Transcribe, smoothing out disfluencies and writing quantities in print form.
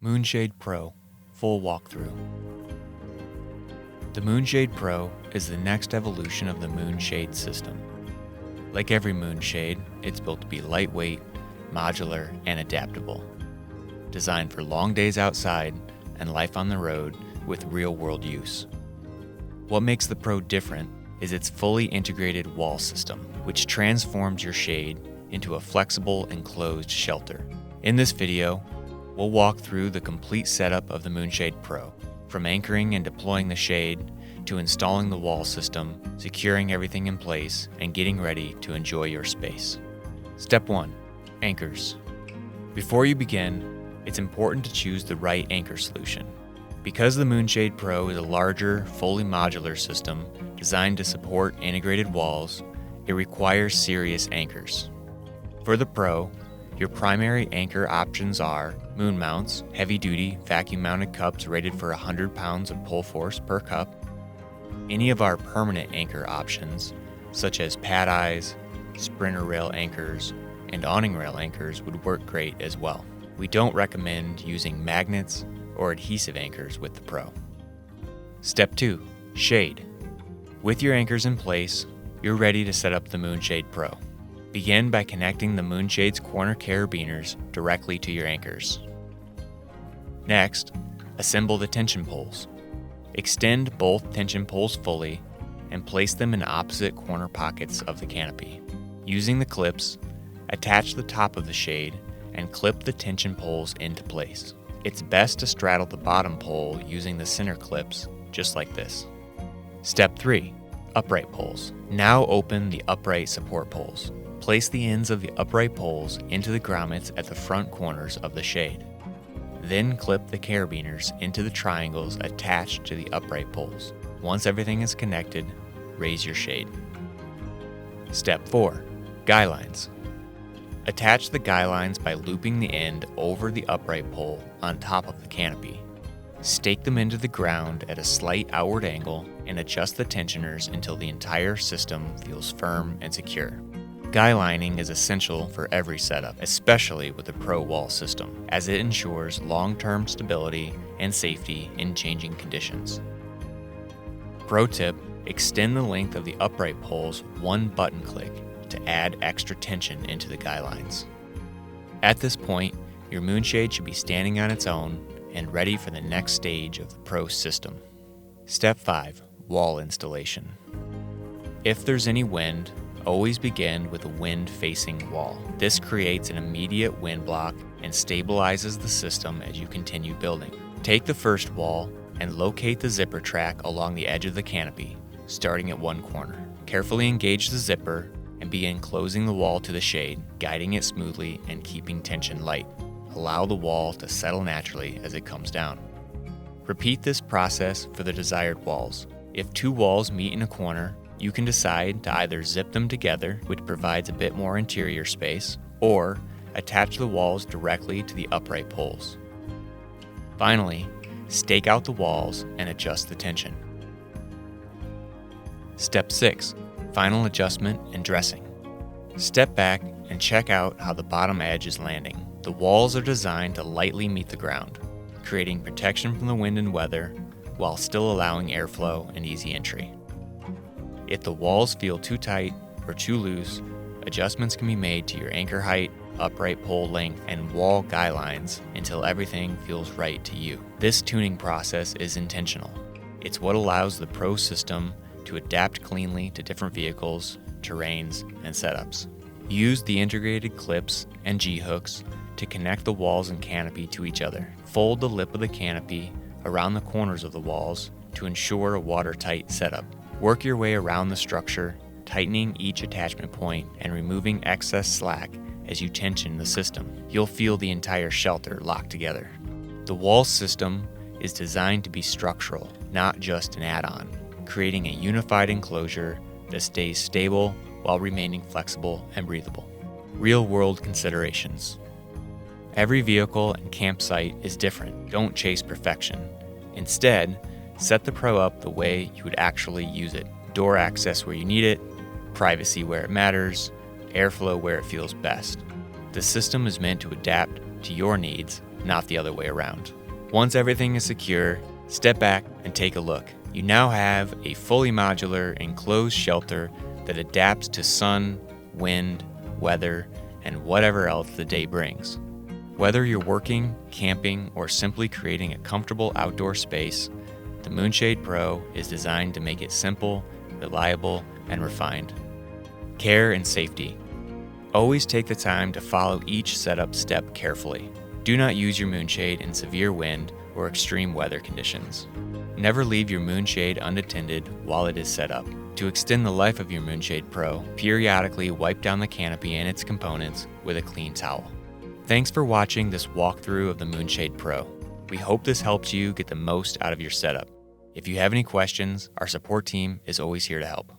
MoonShade Pro Full Walkthrough. The MoonShade Pro is the next evolution of the MoonShade system. Like every MoonShade, it's built to be lightweight, modular, and adaptable. Designed for long days outside and life on the road with real-world use. What makes the Pro different is its fully integrated wall system, which transforms your shade into a flexible enclosed shelter. In this video, we'll walk through the complete setup of the MoonShade Pro, from anchoring and deploying the shade to installing the wall system, securing everything in place, and getting ready to enjoy your space. Step 1. Anchors. Before you begin, it's important to choose the right anchor solution. Because the MoonShade Pro is a larger, fully modular system designed to support integrated walls, it requires serious anchors. For the Pro, your primary anchor options are moon mounts, heavy-duty vacuum-mounted cups rated for 100 pounds of pull force per cup. Any of our permanent anchor options, such as pad eyes, sprinter rail anchors, and awning rail anchors would work great as well. We don't recommend using magnets or adhesive anchors with the Pro. Step 2. Shade. With your anchors in place, you're ready to set up the MoonShade Pro. Begin by connecting the MoonShade's corner carabiners directly to your anchors. Next, assemble the tension poles. Extend both tension poles fully and place them in opposite corner pockets of the canopy. Using the clips, attach the top of the shade and clip the tension poles into place. It's best to straddle the bottom pole using the center clips, just like this. Step 3. Upright poles. Now open the upright support poles. Place the ends of the upright poles into the grommets at the front corners of the shade. Then clip the carabiners into the triangles attached to the upright poles. Once everything is connected, raise your shade. Step 4. Guy lines. Attach the guy lines by looping the end over the upright pole on top of the canopy. Stake them into the ground at a slight outward angle and adjust the tensioners until the entire system feels firm and secure. Guy lining is essential for every setup, especially with the Pro wall system, as it ensures long-term stability and safety in changing conditions. Pro tip: extend the length of the upright poles one button click to add extra tension into the guy lines. At this point, your MoonShade should be standing on its own and ready for the next stage of the Pro system. Step 5. Wall installation. If there's any wind, always begin with a wind-facing wall. This creates an immediate wind block and stabilizes the system as you continue building. Take the first wall and locate the zipper track along the edge of the canopy, starting at one corner. Carefully engage the zipper and begin closing the wall to the shade, guiding it smoothly and keeping tension light. Allow the wall to settle naturally as it comes down. Repeat this process for the desired walls. If two walls meet in a corner, you can decide to either zip them together, which provides a bit more interior space, or attach the walls directly to the upright poles. Finally, stake out the walls and adjust the tension. Step 6. Final adjustment and dressing. Step back and check out how the bottom edge is landing. The walls are designed to lightly meet the ground, creating protection from the wind and weather while still allowing airflow and easy entry. If the walls feel too tight or too loose, adjustments can be made to your anchor height, upright pole length, and wall guy lines until everything feels right to you. This tuning process is intentional. It's what allows the Pro system to adapt cleanly to different vehicles, terrains, and setups. Use the integrated clips and G-hooks to connect the walls and canopy to each other. Fold the lip of the canopy around the corners of the walls to ensure a watertight setup. Work your way around the structure, tightening each attachment point and removing excess slack as you tension the system. You'll feel the entire shelter locked together. The wall system is designed to be structural, not just an add-on, creating a unified enclosure that stays stable while remaining flexible and breathable. Real-world considerations. Every vehicle and campsite is different. Don't chase perfection. Instead, set the Pro up the way you would actually use it. Door access where you need it, privacy where it matters, airflow where it feels best. The system is meant to adapt to your needs not the other way around. Once everything is secure, step back and take a look. You now have a fully modular enclosed shelter that adapts to sun, wind, weather, and whatever else the day brings. Whether you're working, camping, or simply creating a comfortable outdoor space, the MoonShade Pro is designed to make it simple, reliable, and refined. Care and safety. Always take the time to follow each setup step carefully. Do not use your moonshade in severe wind or extreme weather conditions. Never leave your moonshade unattended while it is set up. To extend the life of your MoonShade Pro, periodically wipe down the canopy and its components with a clean towel. Thanks for watching this walkthrough of the MoonShade Pro. We hope this helps you get the most out of your setup. If you have any questions, our support team is always here to help.